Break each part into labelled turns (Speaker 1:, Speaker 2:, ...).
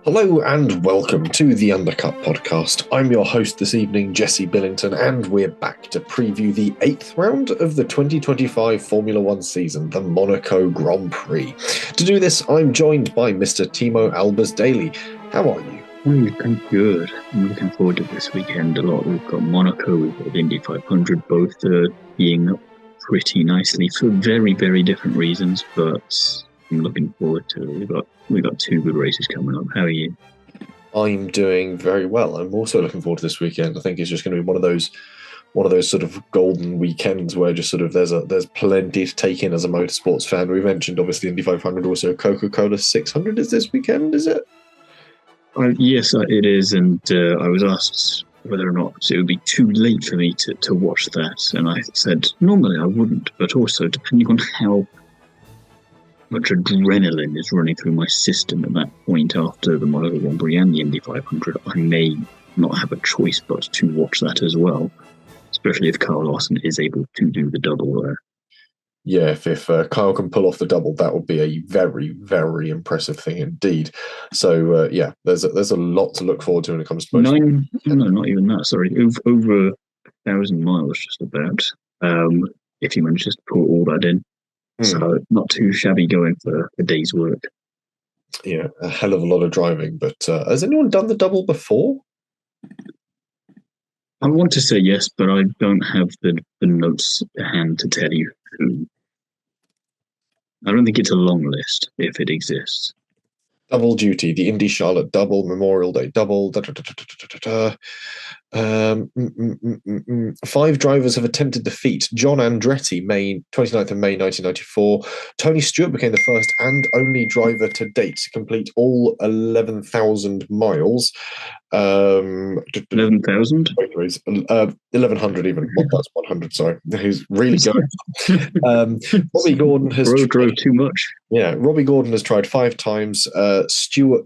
Speaker 1: Hello and welcome to the Undercut Podcast. I'm your host this evening, Jesse Billington, and we're back to preview the 8th round of the 2025 Formula One season, the Monaco Grand Prix. To do this, I'm joined by Mr. Thiemo Daly. How are you?
Speaker 2: I'm good. I'm looking forward to this weekend a lot. We've got Monaco, we've got Indy 500, both being up pretty nicely for very, very different reasons, but I'm looking forward to it. We've got two good races coming up. How are you?
Speaker 1: I'm doing very well. I'm also looking forward to this weekend. I think it's just going to be one of those sort of golden weekends where just sort of there's plenty to take in as a motorsports fan. We mentioned obviously Indy 500, also Coca-Cola 600 is this weekend, is it?
Speaker 2: Yes, it is, and I was asked whether or not it would be too late for me to watch that, and I said normally I wouldn't, but also depending on how much adrenaline is running through my system at that point after the Monaco Grand Prix and the Indy 500, I may not have a choice but to watch that as well, especially if Kyle Larson is able to do the double there.
Speaker 1: Yeah, if Kyle can pull off the double, that would be a very, very impressive thing indeed. So, yeah, there's a lot to look forward to when it comes to
Speaker 2: not even that, sorry. Over 1,000 miles just about, if you manage to put all that in. So not too shabby going for a day's work.
Speaker 1: Yeah, a hell of a lot of driving. But has anyone done the double before?
Speaker 2: I want to say yes, but I don't have the notes to hand to tell you who. I don't think it's a long list, if it exists.
Speaker 1: Double duty, the Indy Charlotte double, Memorial Day double. 5 drivers have attempted defeat. John Andretti, 29th of May 1994. Tony Stewart became the first and only driver to date to complete all 11,000 miles.
Speaker 2: 11,000?
Speaker 1: 1,100 even. 1,100, sorry. He's really good. Robbie Gordon has
Speaker 2: drove too much.
Speaker 1: Yeah, Robbie Gordon has tried 5 times.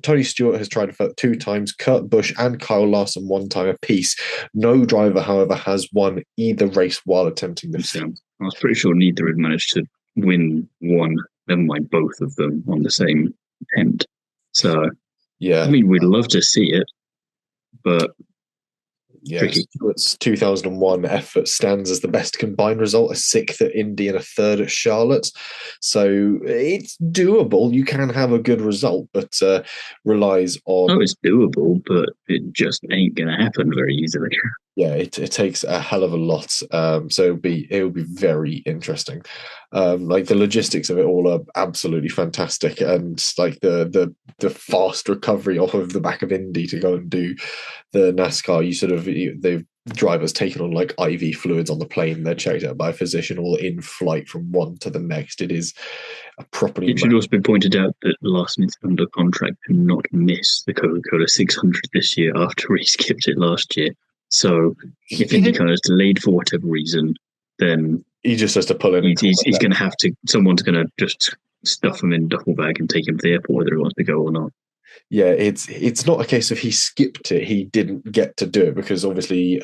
Speaker 1: Tony Stewart has tried 2 times. Kurt Busch and Kyle Larson 1 time apiece. No driver, however, has won either race while attempting the feat.
Speaker 2: I was pretty sure neither had managed to win one, never mind both of them on the same attempt. So,
Speaker 1: yeah,
Speaker 2: I mean, we'd love to see it, but tricky.
Speaker 1: Stewart's 2001 effort stands as the best combined result, a 6th at Indy and a 3rd at Charlotte. So it's doable. You can have a good result, but relies on...
Speaker 2: Oh, it's doable, but it just ain't going to happen very easily.
Speaker 1: Yeah, it takes a hell of a lot. So it will be very interesting. Like the logistics of it all are absolutely fantastic, and like the fast recovery off of the back of Indy to go and do the NASCAR. The drivers taken on like IV fluids on the plane. They're checked out by a physician all in flight from one to the next. It is a properly.
Speaker 2: It should also be pointed out that Larson is under contract to not miss the Coca-Cola 600 this year after he skipped it last year. So if IndyCar is delayed for whatever reason, then
Speaker 1: he just has to pull in.
Speaker 2: He's going to have to. Someone's going to just stuff him in a duffel bag and take him to the airport, whether he wants to go or not.
Speaker 1: Yeah, it's not a case of he skipped it. He didn't get to do it because obviously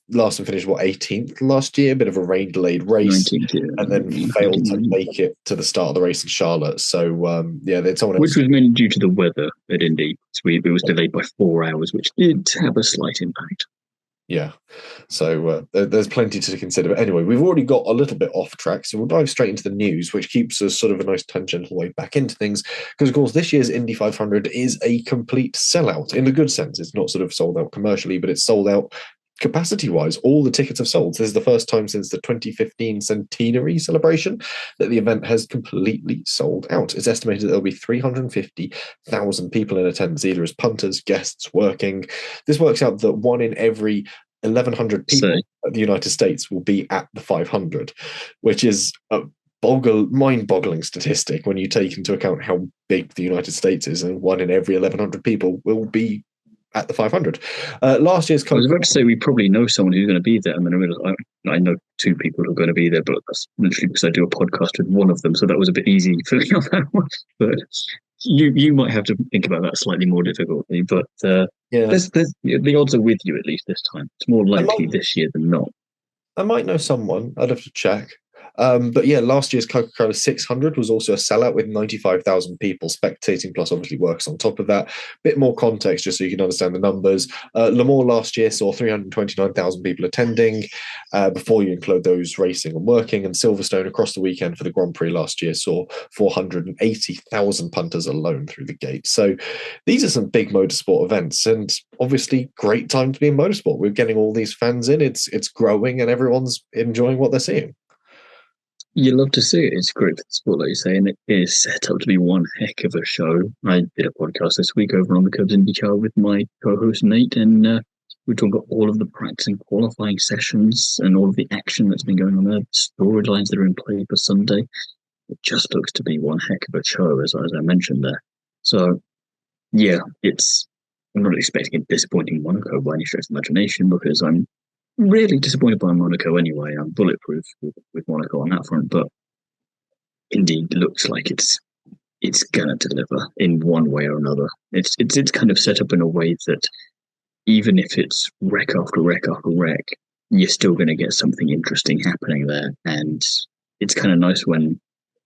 Speaker 1: Larson finished 18th last year, a bit of a rain delayed race,
Speaker 2: 19th, yeah.
Speaker 1: And then failed to make it to the start of the race in Charlotte. So then someone else,
Speaker 2: which was mainly due to the weather at Indy. So it was delayed by 4 hours, which did have a slight impact.
Speaker 1: Yeah, so there's plenty to consider. But anyway, we've already got a little bit off track, so we'll dive straight into the news, which keeps us sort of a nice tangential way back into things. Because, of course, this year's Indy 500 is a complete sellout in the good sense. It's not sort of sold out commercially, but it's sold out capacity-wise. All the tickets have sold. This is the first time since the 2015 centenary celebration that the event has completely sold out. It's estimated that there'll be 350,000 people in attendance, either as punters, guests, working. This works out that 1 in every 1,100 people at the United States will be at the 500, which is a mind-boggling statistic when you take into account how big the United States is, and 1 in every 1,100 people will be at the 500. Last year's...
Speaker 2: I was about to say we probably know someone who's going to be there, and then I realized I know 2 people who are going to be there, but that's literally because I do a podcast with one of them, so that was a bit easy for me on that one. But you might have to think about that slightly more difficultly, but the odds are with you at least this time. It's more likely this year than not.
Speaker 1: I might know someone. I'd have to check. But yeah, last year's Coca-Cola 600 was also a sellout with 95,000 people spectating, plus obviously works on top of that. Bit more context just so you can understand the numbers. Le Mans last year saw 329,000 people attending before you include those racing and working. And Silverstone across the weekend for the Grand Prix last year saw 480,000 punters alone through the gate. So these are some big motorsport events, and obviously great time to be in motorsport. We're getting all these fans in. It's growing, and everyone's enjoying what they're seeing.
Speaker 2: You love to see it. It's great for the sport, like you say, and it is set up to be one heck of a show. I did a podcast this week over on the Cubs IndyCar with my co-host Nate, and we talked about all of the practice and qualifying sessions and all of the action that's been going on there, storylines that are in play for Sunday. It just looks to be one heck of a show, as I mentioned there. So, yeah, I'm not expecting a disappointing Monaco by any stretch of imagination, because I'm really disappointed by Monaco anyway. I'm bulletproof with Monaco on that front, but Indy looks like it's gonna deliver in one way or another. It's kind of set up in a way that even if it's wreck after wreck after wreck, you're still going to get something interesting happening there. And it's kind of nice when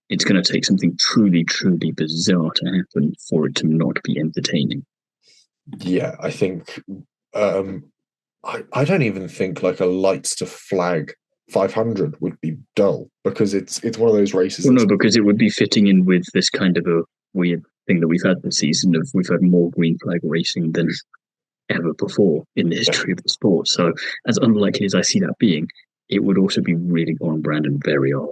Speaker 2: it's going to take something truly, truly bizarre to happen for it to not be entertaining.
Speaker 1: Yeah, I think I don't even think like a lights to flag 500 would be dull, because it's one of those races.
Speaker 2: Well, no, because it would be fitting in with this kind of a weird thing that we've had this season. We've had more green flag racing than ever before in the history of the sport. So, as unlikely as I see that being, it would also be really on brand and very odd.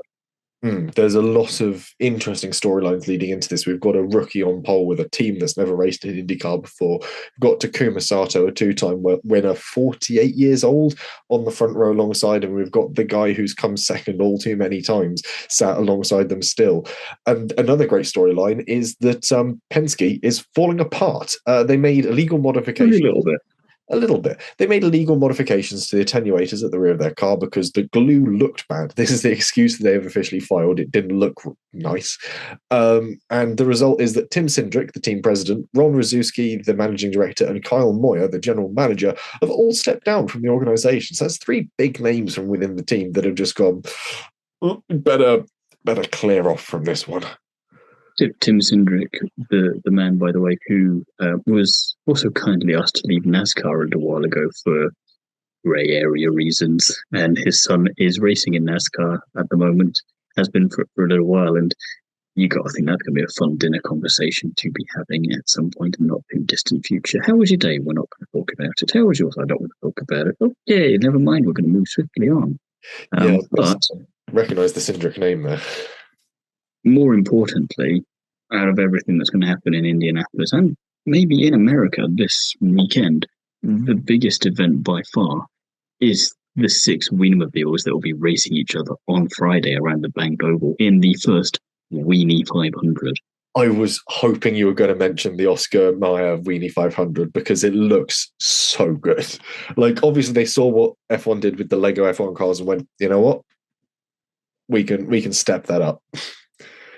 Speaker 1: There's a lot of interesting storylines leading into this. We've got a rookie on pole with a team that's never raced in IndyCar before. We've got Takuma Sato, a two-time winner, 48 years old, on the front row alongside him. We've got the guy who's come second all too many times sat alongside them still. And another great storyline is that Penske is falling apart. They made illegal modifications. A little bit. They made illegal modifications to the attenuators at the rear of their car because the glue looked bad. This is the excuse that they have officially filed. It didn't look nice. And the result is that Tim Cindric, the team president, Ron Rzuski, the managing director, and Kyle Moyer, the general manager, have all stepped down from the organization. So that's three big names from within the team that have just gone, better clear off from this one.
Speaker 2: Tim Cindric, the man, by the way, who was also kindly asked to leave NASCAR a little while ago for grey area reasons, and his son is racing in NASCAR at the moment, has been for a little while, and you got to think that's going to be a fun dinner conversation to be having at some point in the not too distant future. How was your day? We're not going to talk about it. How was yours? I don't want to talk about it. Okay, never mind. We're going to move swiftly on. But
Speaker 1: recognise the Cindric name there.
Speaker 2: More importantly, out of everything that's going to happen in Indianapolis and maybe in America this weekend, the biggest event by far is the 6 Weinermobiles that will be racing each other on Friday around the Bank Oval in the first Weenie 500.
Speaker 1: I was hoping you were going to mention the Oscar Mayer Weenie 500 because it looks so good. Like, obviously they saw what F1 did with the Lego F1 cars and went, you know what? We can step that up.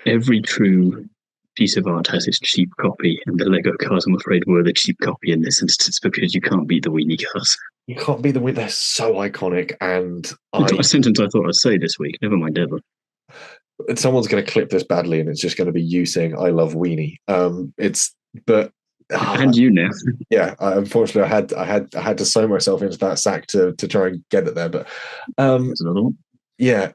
Speaker 2: Every true piece of art has its cheap copy, and the Lego cars, I'm afraid, were the cheap copy in this instance because you can't beat the Weenie cars.
Speaker 1: You can't beat the Weenie. They're so iconic, and
Speaker 2: a sentence I thought I'd say this week. Never mind ever.
Speaker 1: Someone's going to clip this badly, and it's just going to be you saying "I love Weenie."
Speaker 2: And you now.
Speaker 1: Yeah, unfortunately, I had to sew myself into that sack to try and get it there. But
Speaker 2: There's another one.
Speaker 1: Yeah,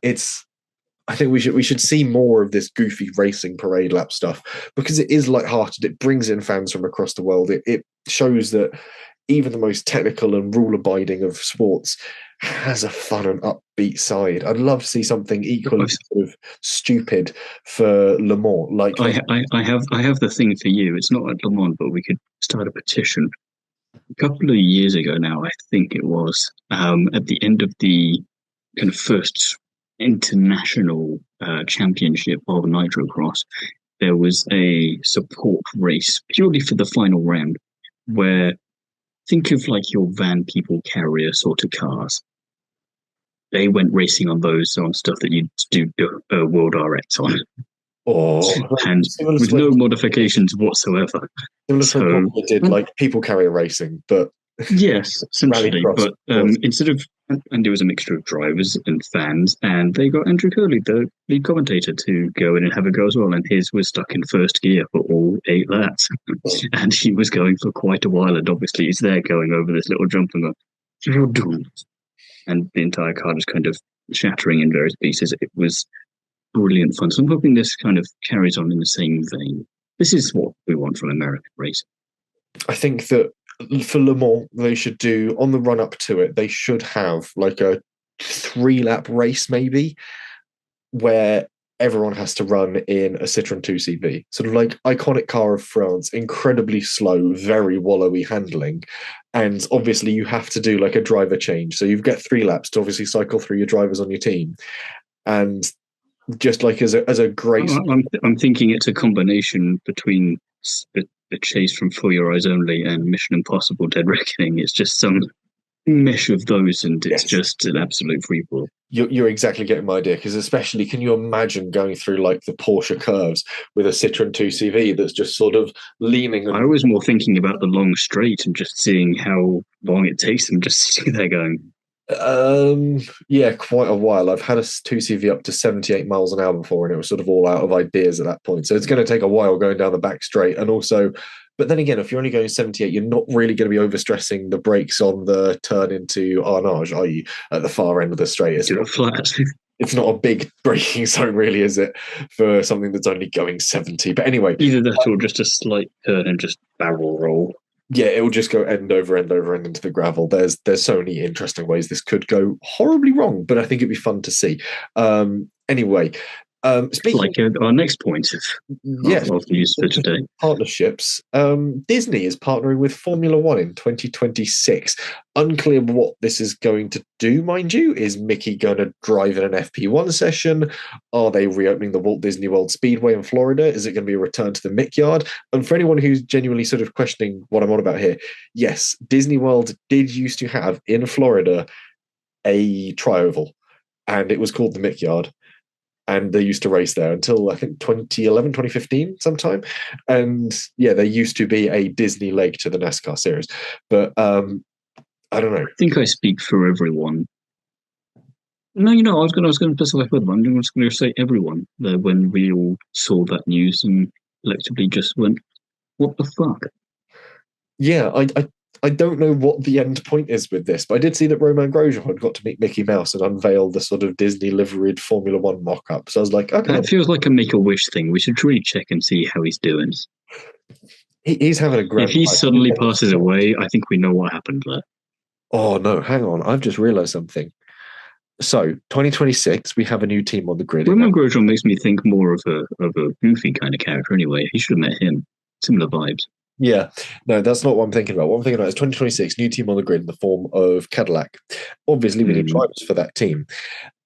Speaker 1: I think we should see more of this goofy racing parade lap stuff because it is lighthearted. It brings in fans from across the world. It shows that even the most technical and rule-abiding of sports has a fun and upbeat side. I'd love to see something equally sort of stupid for Le Mans. Like
Speaker 2: I have the thing for you. It's not at Le Mans, but we could start a petition. A couple of years ago now, I think it was, at the end of the kind of first international championship of Nitrocross, there was a support race purely for the final round where, think of like your van people carrier sort of cars. They went racing on those, on stuff that you do World RX on. And with no modifications whatsoever.
Speaker 1: Similar to what we did, like people carrier racing, but
Speaker 2: Yes, essentially.
Speaker 1: Rallycross.
Speaker 2: But instead of, and it was a mixture of drivers and fans, and they got Andrew Curley, the lead commentator, to go in and have a go as well. And his was stuck in first gear for all 8 laps, and he was going for quite a while. And obviously, he's there going over this little jump and going, and the entire car just kind of shattering in various pieces. It was brilliant fun. So I'm hoping this kind of carries on in the same vein. This is what we want from American racing.
Speaker 1: I think that for Le Mans, they should do, on the run up to it, they should have like a 3-lap race maybe, where everyone has to run in a Citroën 2CV. Sort of like iconic car of France, incredibly slow, very wallowy handling. And obviously you have to do like a driver change. So you get 3 laps to obviously cycle through your drivers on your team. And just like as a great...
Speaker 2: I'm thinking it's a combination between the chase from For Your Eyes Only and Mission Impossible Dead Reckoning. It's just some mesh of those, and it's just an absolute free fall.
Speaker 1: You're exactly getting my idea, because especially, can you imagine going through like the Porsche curves with a Citroën 2CV that's just sort of leaning?
Speaker 2: I was more thinking about the long straight and just seeing how long it takes them just sitting there going.
Speaker 1: Yeah, quite a while. I've had a 2CV up to 78 miles an hour before, and it was sort of all out of ideas at that point. So it's going to take a while going down the back straight. And also, but then again, if you're only going 78, you're not really going to be overstressing the brakes on the turn into Arnage, are you? At the far end of the straight. It's not a big braking zone, really, is it? For something that's only going 70. But anyway.
Speaker 2: Either that or just a slight turn and just barrel roll.
Speaker 1: Yeah, it will just go end over end into the gravel. There's so many interesting ways this could go horribly wrong, but I think it'd be fun to see. Anyway, speaking
Speaker 2: like our next point of news for today,
Speaker 1: partnerships. Disney is partnering with Formula One in 2026. Unclear what this is going to do, mind you. Is Mickey going to drive in an FP1 session? Are they reopening the Walt Disney World Speedway in Florida? Is it going to be a return to the Mick Yard? And for anyone who's genuinely sort of questioning what I'm on about here, yes, Disney World did used to have in Florida a tri-oval, and it was called the Mick Yard. And they used to race there until, I think, 2011, 2015 sometime. And yeah, there used to be a Disney leg to the NASCAR series. But I don't know.
Speaker 2: I think I speak for everyone. No, I was going to specify for them. I'm just going to say everyone when we all saw that news and collectively just went, what the fuck?
Speaker 1: Yeah, I don't know what the end point is with this, but I did see that Romain Grosjean had got to meet Mickey Mouse and unveil the sort of Disney liveried Formula One mock-up. So I was like, okay.
Speaker 2: That feels like a Make-A-Wish thing. We should really check and see how he's doing.
Speaker 1: He's having a great...
Speaker 2: If he suddenly passes away, I think we know what happened there.
Speaker 1: Oh, no, hang on. I've just realised something. So, 2026, we have a new team on the grid.
Speaker 2: Romain Grosjean makes me think more of a goofy kind of character anyway. He should have met him. Similar vibes.
Speaker 1: Yeah, no, that's not what I'm thinking about. What I'm thinking about is 2026, new team on the grid in the form of Cadillac. Obviously, we need drivers for that team.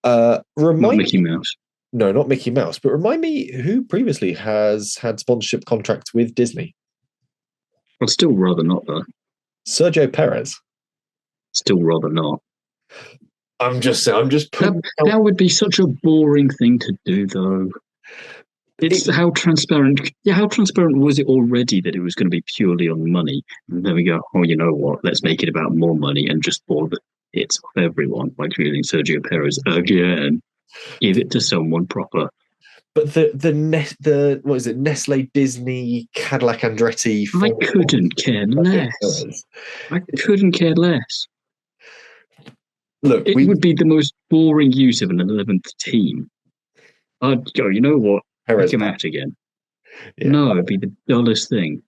Speaker 2: Not Mickey Mouse.
Speaker 1: No, not Mickey Mouse. But remind me who previously has had sponsorship contracts with Disney.
Speaker 2: I'd still rather not, though.
Speaker 1: Sergio Perez.
Speaker 2: Still rather not.
Speaker 1: I'm just putting
Speaker 2: that would be such a boring thing to do, though. It's how transparent. Yeah, how transparent was it already that it was going to be purely on money? And then we go, oh, you know what? Let's make it about more money and just bore the hits off everyone by creating Sergio Perez again. Give it to someone proper.
Speaker 1: But what is it? Nestle, Disney, Cadillac, Andretti.
Speaker 2: I couldn't care less. I couldn't care less.
Speaker 1: Look,
Speaker 2: it would be the most boring use of an 11th team. I'd go, you know what? Pick him out again. Yeah. No, it'd be the dullest thing.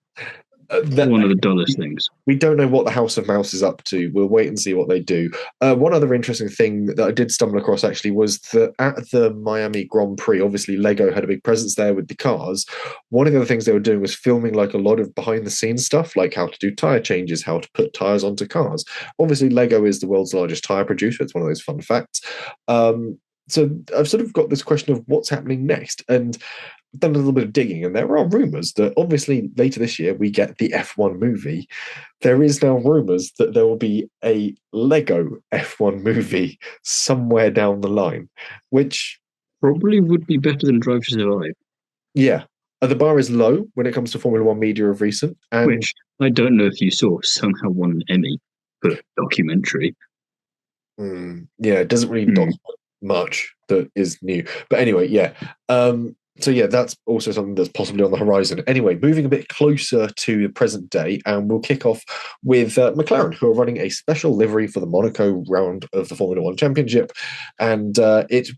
Speaker 2: One of the dullest things.
Speaker 1: We don't know what the House of Mouse is up to. We'll wait and see what they do. One other interesting thing that I did stumble across actually was that at the Miami Grand Prix, obviously Lego had a big presence there with the cars. One of the other things they were doing was filming like a lot of behind the scenes stuff, like how to do tire changes, how to put tires onto cars. Obviously Lego is the world's largest tire producer. It's one of those fun facts. So I've sort of got this question of what's happening next, and done a little bit of digging, and there are rumours that obviously later this year we get the F1 movie. There is now rumours that there will be a Lego F1 movie somewhere down the line, which
Speaker 2: probably would be better than Drive to Survive.
Speaker 1: Yeah. The bar is low when it comes to Formula One media of recent. And
Speaker 2: which I don't know if you saw somehow won an Emmy. but documentary.
Speaker 1: Yeah, it doesn't really document much that is new. But anyway, yeah. So yeah, that's also something that's possibly on the horizon. Anyway, moving a bit closer to the present day, and we'll kick off with McLaren, who are running a special livery for the Monaco round of the Formula One Championship, and it's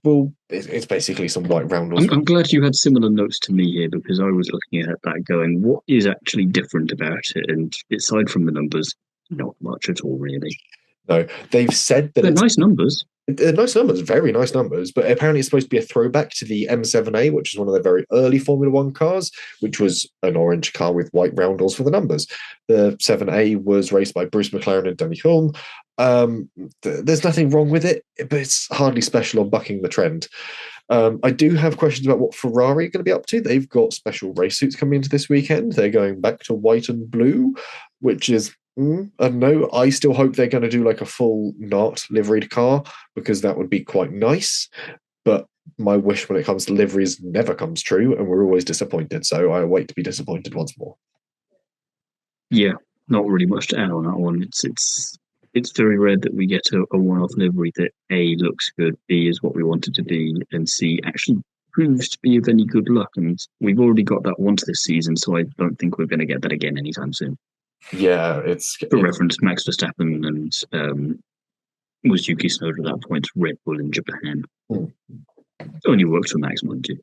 Speaker 1: basically some white roundels.
Speaker 2: I'm glad you had similar notes to me here, because I was looking at that going, what is actually different about it? And aside from the numbers, not much at all, really.
Speaker 1: No, they've said that
Speaker 2: they're nice numbers.
Speaker 1: They're nice numbers, very nice numbers, but apparently it's supposed to be a throwback to the M7A, which is one of the very early Formula One cars, which was an orange car with white roundels for the numbers. The 7A was raced by Bruce McLaren and Danny Hulme. There's nothing wrong with it, but it's hardly special or bucking the trend. I do have questions about what Ferrari are going to be up to. They've got special race suits coming into this weekend. They're going back to white and blue, which is I don't know. I still hope they're going to do like a full not liveried car, because that would be quite nice. But my wish when it comes to liveries never comes true, and we're always disappointed. So I wait to be disappointed once more.
Speaker 2: Yeah, not really much to add on that one. It's very rare that we get a one-off livery that A, looks good, B, is what we want it to be, and C, actually proves to be of any good luck. And we've already got that once this season, so I don't think we're going to get that again anytime soon.
Speaker 1: Yeah,
Speaker 2: for reference, Max Verstappen and was Yuki Tsunoda at that point Red Bull in Japan. Only worked for Max, mind you.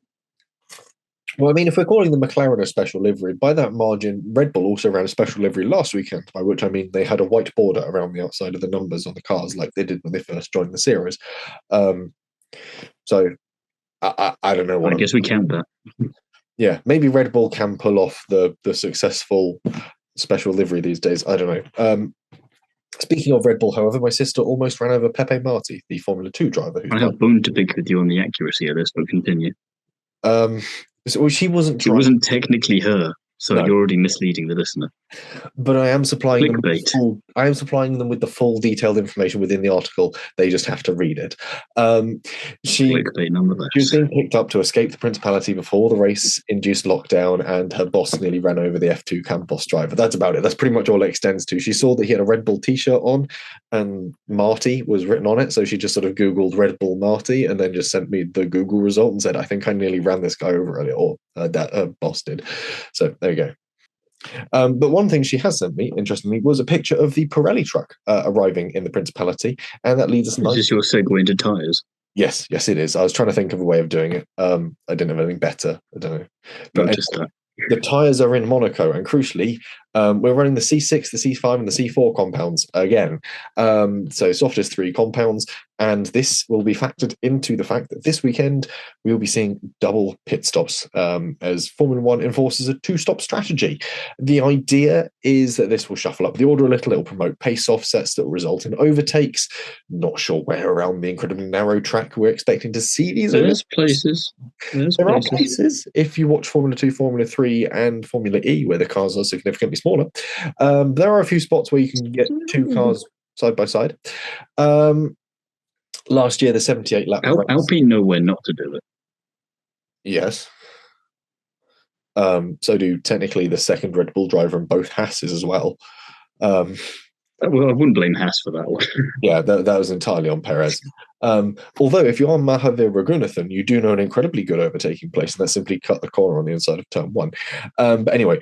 Speaker 1: Well, I mean, if we're calling the McLaren a special livery, by that margin, Red Bull also ran a special livery last weekend, by which I mean they had a white border around the outside of the numbers on the cars like they did when they first joined the series. So I don't know what
Speaker 2: I guess we count that.
Speaker 1: Yeah, maybe Red Bull can pull off the successful special livery these days. I don't know. Speaking of Red Bull, however, my sister almost ran over Pepe Marti, the Formula 2 driver.
Speaker 2: I have bone to pick with you on the accuracy of this, but continue.
Speaker 1: So she wasn't.
Speaker 2: It wasn't technically her, so
Speaker 1: No.
Speaker 2: You're already misleading the listener.
Speaker 1: But I am supplying
Speaker 2: Clickbait.
Speaker 1: I am supplying them with the full detailed information within the article. They just have to read it. She was being picked up to escape the Principality before the race induced lockdown, and her boss nearly ran over the F2 Campos driver. That's about it. That's pretty much all it extends to. She saw that he had a Red Bull t-shirt on, and Marty was written on it, so she just sort of Googled Red Bull Marty, and then just sent me the Google result and said, I think I nearly ran this guy over earlier, or that her boss did. So there you go. But one thing she has sent me, interestingly, was a picture of the Pirelli truck arriving in the Principality, and that leads us.
Speaker 2: Is this your segue into tyres?
Speaker 1: Yes, it is. I was trying to think of a way of doing it. I didn't have anything better. I don't know. But
Speaker 2: Noticed that.
Speaker 1: The tyres are in Monaco, and crucially, we're running the C6, the C5, and the C4 compounds again. So softest 3 compounds, and this will be factored into the fact that this weekend we will be seeing double pit stops as Formula One enforces a 2-stop strategy. The idea is that this will shuffle up the order a little. It will promote pace offsets that will result in overtakes. Not sure where around the incredibly narrow track we're expecting to see these.
Speaker 2: There's places.
Speaker 1: There are places. If you watch Formula 2, Formula 3, and Formula E, where the cars are significantly smaller, there are a few spots where you can get 2 cars side by side. Last year, the 78 lap race.
Speaker 2: Alpine know where not to do it.
Speaker 1: Yes. So do technically the second Red Bull driver and both Haas's as well.
Speaker 2: Well, I wouldn't blame Haas for that one.
Speaker 1: Yeah, that was entirely on Perez. Although, if you're on Mahavir Raghunathan, you do know an incredibly good overtaking place, and that's simply cut the corner on the inside of turn 1. But anyway,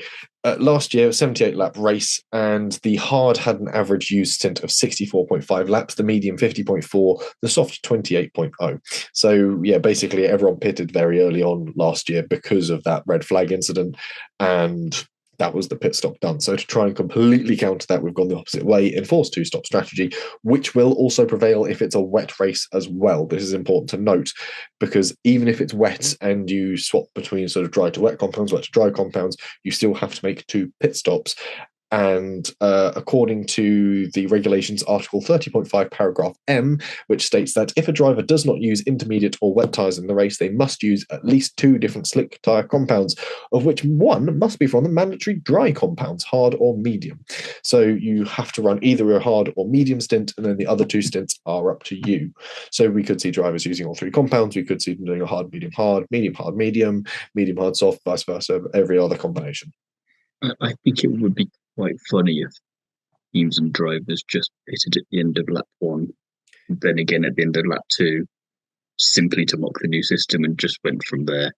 Speaker 1: last year, 78-lap race, and the hard had an average use stint of 64.5 laps, the medium 50.4, the soft 28.0. So, yeah, basically everyone pitted very early on last year because of that red flag incident, and that was the pit stop done. So to try and completely counter that, we've gone the opposite way, enforce 2-stop strategy, which will also prevail if it's a wet race as well. This is important to note, because even if it's wet and you swap between sort of dry to wet compounds, wet to dry compounds, you still have to make 2 pit stops. And according to the regulations, Article 30.5, paragraph M, which states that if a driver does not use intermediate or wet tyres in the race, they must use at least 2 different slick tyre compounds, of which one must be from the mandatory dry compounds, hard or medium. So you have to run either a hard or medium stint, and then the other 2 stints are up to you. So we could see drivers using all 3 compounds. We could see them doing a hard, medium, medium, hard, soft, vice versa, every other combination.
Speaker 2: I think it would be quite funny if teams and drivers just pitted at the end of lap 1, then again at the end of lap 2, simply to mock the new system and just went from there.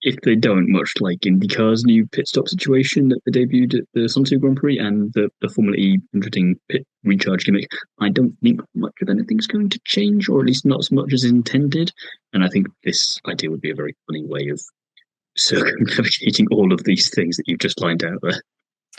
Speaker 2: If they don't, much like IndyCar's new pit stop situation that they debuted at the Monaco Grand Prix and the Formula E interesting pit recharge gimmick, I don't think much of anything's going to change, or at least not as much as intended. And I think this idea would be a very funny way of circumnavigating all of these things that you've just lined out there.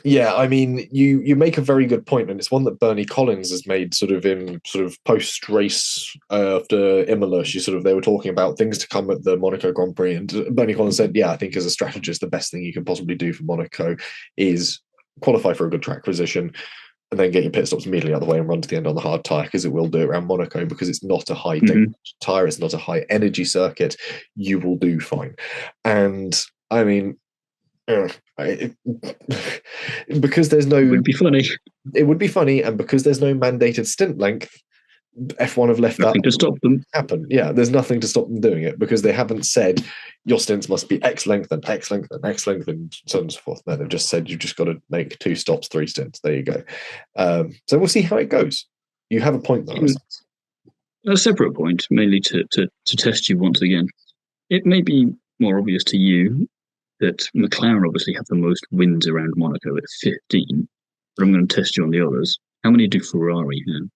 Speaker 1: Yeah, I mean, you make a very good point, and it's one that Bernie Collins has made sort of post race after Imola. They were talking about things to come at the Monaco Grand Prix, and Bernie Collins said, "Yeah, I think as a strategist, the best thing you can possibly do for Monaco is qualify for a good track position, and then get your pit stops immediately out of the way and run to the end on the hard tyre, because it will do it around Monaco, because it's not a high tyre, it's not a high energy circuit. You will do fine." And I mean, because there's no,
Speaker 2: it would be funny.
Speaker 1: It would be funny, and because there's no mandated stint length, F1 have left
Speaker 2: nothing
Speaker 1: that
Speaker 2: to stop them
Speaker 1: happen. Yeah, there's nothing to stop them doing it, because they haven't said your stints must be X length and X length and X length and so on and so forth. No, they've just said you've just got to make 2 stops, 3 stints. There you go. So we'll see how it goes. You have a point though.
Speaker 2: A separate point, mainly to test you once again. It may be more obvious to you that McLaren obviously have the most wins around Monaco at 15, but I'm going to test you on the others. How many do Ferrari have?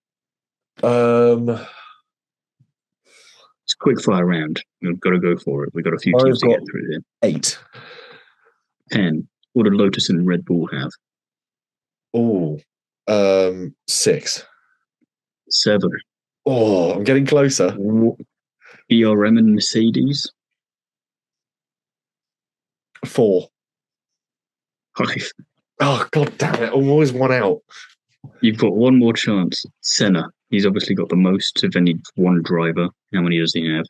Speaker 2: It's a quick fire round. We've got to go for it. We've got a few teams to get through here.
Speaker 1: 8.
Speaker 2: 10. What do Lotus and Red Bull have?
Speaker 1: 6.
Speaker 2: 7.
Speaker 1: Oh, I'm getting closer.
Speaker 2: BRM and Mercedes?
Speaker 1: 4.
Speaker 2: 5.
Speaker 1: Oh, god damn it. I'm always one out.
Speaker 2: You've got one more chance. Senna. He's obviously got the most of any one driver. How many does he have?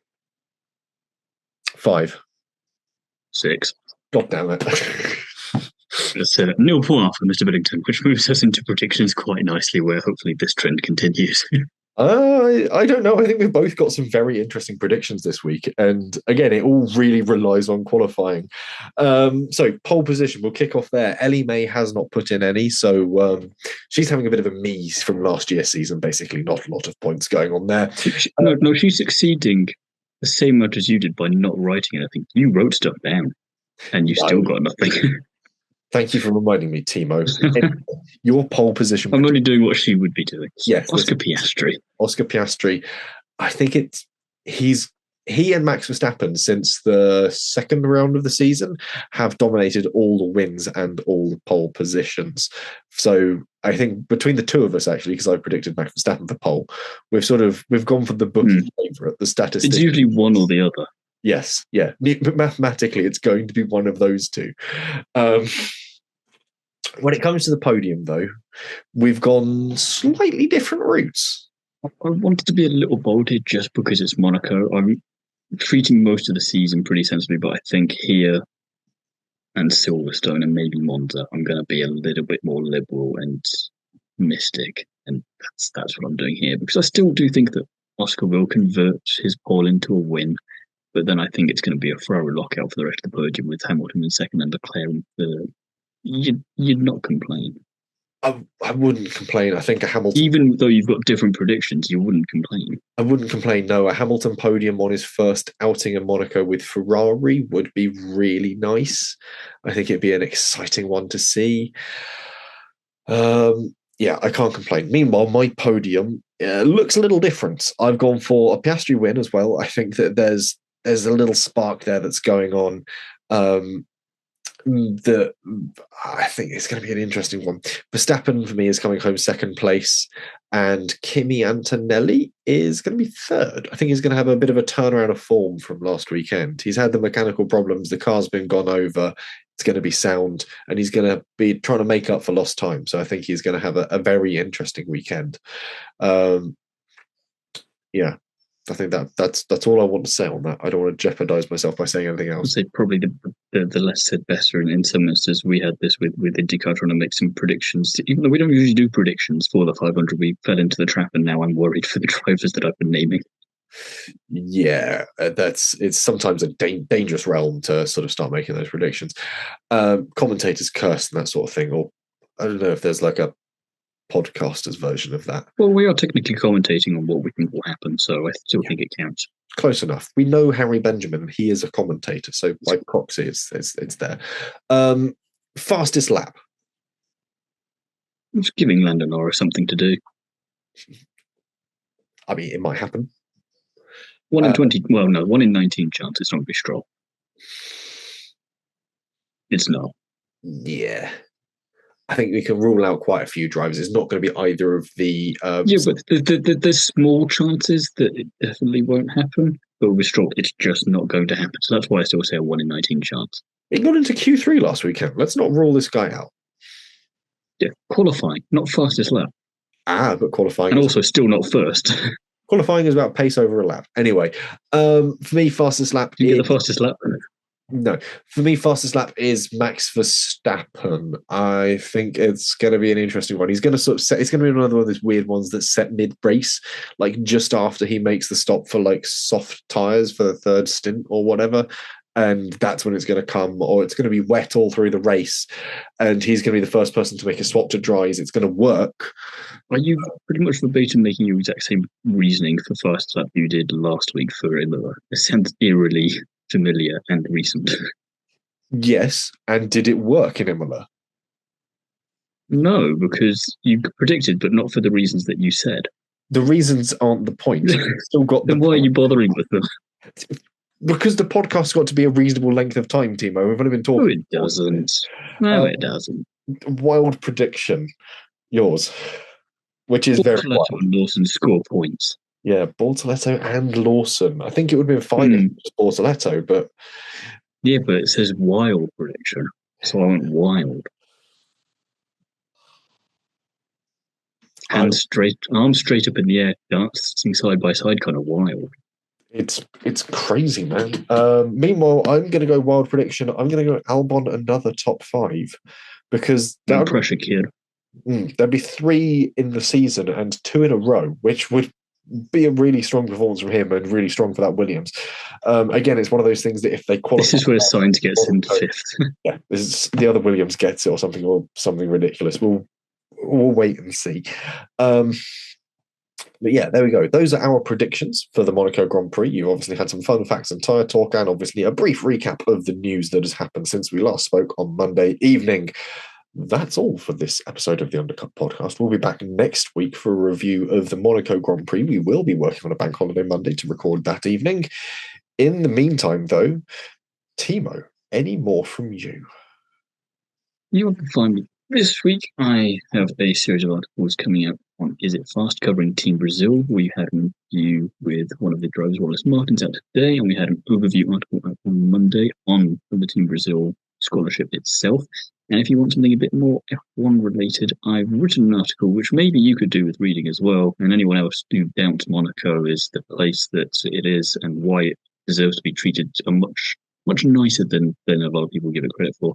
Speaker 1: 5.
Speaker 2: 6.
Speaker 1: God damn it.
Speaker 2: That's a nil point for Mr. Biddington, which moves us into predictions quite nicely, where hopefully this trend continues.
Speaker 1: I don't know. I think we've both got some very interesting predictions this week. And again, it all really relies on qualifying. So pole position, we'll kick off there. Ellie-May has not put in any. So she's having a bit of a mise from last year's season, basically. Not a lot of points going on there.
Speaker 2: No, she's succeeding the same much as you did by not writing anything. You wrote stuff down and you still got nothing.
Speaker 1: Thank you for reminding me, Thiemo. Your pole position.
Speaker 2: I'm only doing what she would be doing.
Speaker 1: Yes,
Speaker 2: Oscar Piastri.
Speaker 1: Oscar Piastri. I think he and Max Verstappen, since the second round of the season, have dominated all the wins and all the pole positions. So I think between the two of us, actually, because I predicted Max Verstappen for pole, we've gone for the bookie favourite, the statistician.
Speaker 2: It's usually one or the other.
Speaker 1: Yes, yeah. Mathematically, it's going to be one of those two. When it comes to the podium, though, we've gone slightly different routes.
Speaker 2: I wanted to be a little bolded just because it's Monaco. I'm treating most of the season pretty sensibly, but I think here and Silverstone and maybe Monza, I'm going to be a little bit more liberal and mystic, and that's what I'm doing here, because I still do think that Oscar will convert his pole into a win. But then I think it's going to be a Ferrari lockout for the rest of the podium with Hamilton in second and Leclerc in third. You'd not complain.
Speaker 1: I wouldn't complain. I think a Hamilton...
Speaker 2: Even though you've got different predictions, you wouldn't complain.
Speaker 1: I wouldn't complain, no. A Hamilton podium on his first outing in Monaco with Ferrari would be really nice. I think it'd be an exciting one to see. Yeah, I can't complain. Meanwhile, my podium looks a little different. I've gone for a Piastri win as well. I think that there's a little spark there that's going on. That I think it's going to be an interesting one. Verstappen for me is coming home second place, and Kimi Antonelli is going to be third. I think he's going to have a bit of a turnaround of form from last weekend. He's had the mechanical problems, the car's been gone over, it's going to be sound, and he's going to be trying to make up for lost time. So I think he's going to have a very interesting weekend. Yeah. I think that's all I want to say on that. I don't want to jeopardize myself by saying anything else.
Speaker 2: I'd say probably the less said better. And in some instances, we had this with IndyCar trying to make some predictions. Even though we don't usually do predictions for the 500, we fell into the trap, and now I'm worried for the drivers that I've been naming.
Speaker 1: Yeah, it's sometimes a dangerous realm to sort of start making those predictions. Commentators curse and that sort of thing, or I don't know if there's like a podcaster's version of that.
Speaker 2: Well, we are technically commentating on what we think will happen, so I still think it counts.
Speaker 1: Close enough. We know Harry Benjamin. He is a commentator, so by proxy, it's there. Fastest lap.
Speaker 2: It's giving Lando Norris something to do.
Speaker 1: I mean, it might happen.
Speaker 2: 1 in 20. Well, no, 1 in 19 chance. It's not going to be Stroll. It's not.
Speaker 1: Yeah. I think we can rule out quite a few drivers. It's not going to be either of the...
Speaker 2: yeah, but there's small chances that it definitely won't happen. But with Stroll, it's just not going to happen. So that's why I still say a 1 in 19 chance.
Speaker 1: It got into Q3 last weekend. Let's not rule this guy out.
Speaker 2: Yeah, qualifying, not fastest lap.
Speaker 1: But qualifying...
Speaker 2: And also still not first.
Speaker 1: Qualifying is about pace over a lap. Anyway, for me, fastest lap...
Speaker 2: You get the fastest lap?
Speaker 1: No. For me, fastest lap is Max Verstappen. I think it's going to be an interesting one. He's going to sort of set... It's going to be another one of those weird ones that set mid-race, like just after he makes the stop for like soft tyres for the third stint or whatever. And that's when it's going to come, or it's going to be wet all through the race, and he's going to be the first person to make a swap to dries. It's going to work.
Speaker 2: Are you pretty much verbatim making your exact same reasoning for fast lap you did last week for Imola? It sounds eerily familiar and recent.
Speaker 1: Yes, and did it work in Imola?
Speaker 2: No, because you predicted, but not for the reasons that you said.
Speaker 1: The reasons aren't the point. Still got
Speaker 2: then why are you bothering with them?
Speaker 1: Because the podcast's got to be a reasonable length of time, Thiemo. We've only been talking.
Speaker 2: No, it doesn't. No, it doesn't.
Speaker 1: Wild prediction. Yours. Which is very wild.
Speaker 2: And Lawson score points.
Speaker 1: Yeah, Bortoletto and Lawson. I think it would have been fine if it was Bortoletto, but...
Speaker 2: Yeah, but it says wild prediction. So I went wild. Arms straight up in the air, dancing side by side, kind of wild.
Speaker 1: It's crazy, man. Meanwhile, I'm going to go wild prediction. I'm going to go Albon another top 5 because
Speaker 2: that pressure kid.
Speaker 1: There'd be 3 in the season and 2 in a row, which would be a really strong performance from him and really strong for that Williams. Again, it's one of those things that if they qualify,
Speaker 2: this is where Sainz gets into 5th.
Speaker 1: Yeah, this is, the other Williams gets it or something ridiculous. We'll wait and see. But yeah, there we go. Those are our predictions for the Monaco Grand Prix. You obviously had some fun facts and tyre talk, and obviously a brief recap of the news that has happened since we last spoke on Monday evening. That's all for this episode of the Undercut Podcast. We'll be back next week for a review of the Monaco Grand Prix. We will be working on a bank holiday Monday to record that evening. In the meantime, though, Thiemo, any more from you?
Speaker 2: You can find me. This week, I have a series of articles coming out on Is It Fast, covering Team Brazil. We had an interview with one of the drivers, Wallace Martins, out today, and we had an overview article out on Monday on the Team Brazil scholarship itself. And if you want something a bit more F1 related, I've written an article which maybe you could do with reading as well, and anyone else who doubts Monaco is the place that it is and why it deserves to be treated much nicer than a lot of people give it credit for.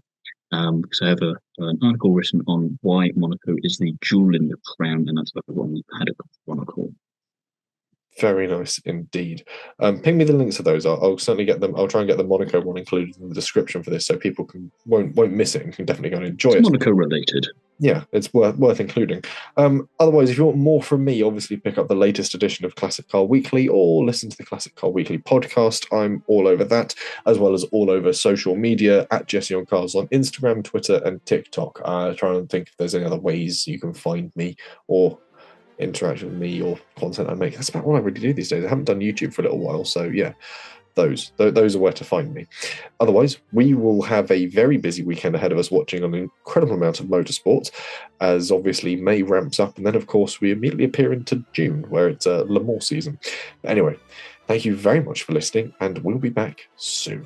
Speaker 2: Because I have an article written on why Monaco is the jewel in the crown, and that's what we've had at Monaco.
Speaker 1: Very nice indeed. Ping me the links to those. I'll certainly get them. I'll try and get the Monaco one included in the description for this, so people won't miss it and can definitely go and enjoy it.
Speaker 2: Monaco related.
Speaker 1: Yeah, it's worth including. Otherwise, if you want more from me, obviously pick up the latest edition of Classic Car Weekly or listen to the Classic Car Weekly podcast. I'm all over that, as well as all over social media at Jesse on Cars on Instagram, Twitter, and TikTok. Trying to think if there's any other ways you can find me or interact with me or content I make. That's about what I really do these days. I haven't done YouTube for a little while, so yeah. Those are where to find me. Otherwise, we will have a very busy weekend ahead of us watching an incredible amount of motorsport, as obviously May ramps up, and then of course we immediately appear into June, where it's Le Mans season. Anyway, thank you very much for listening, and we'll be back soon.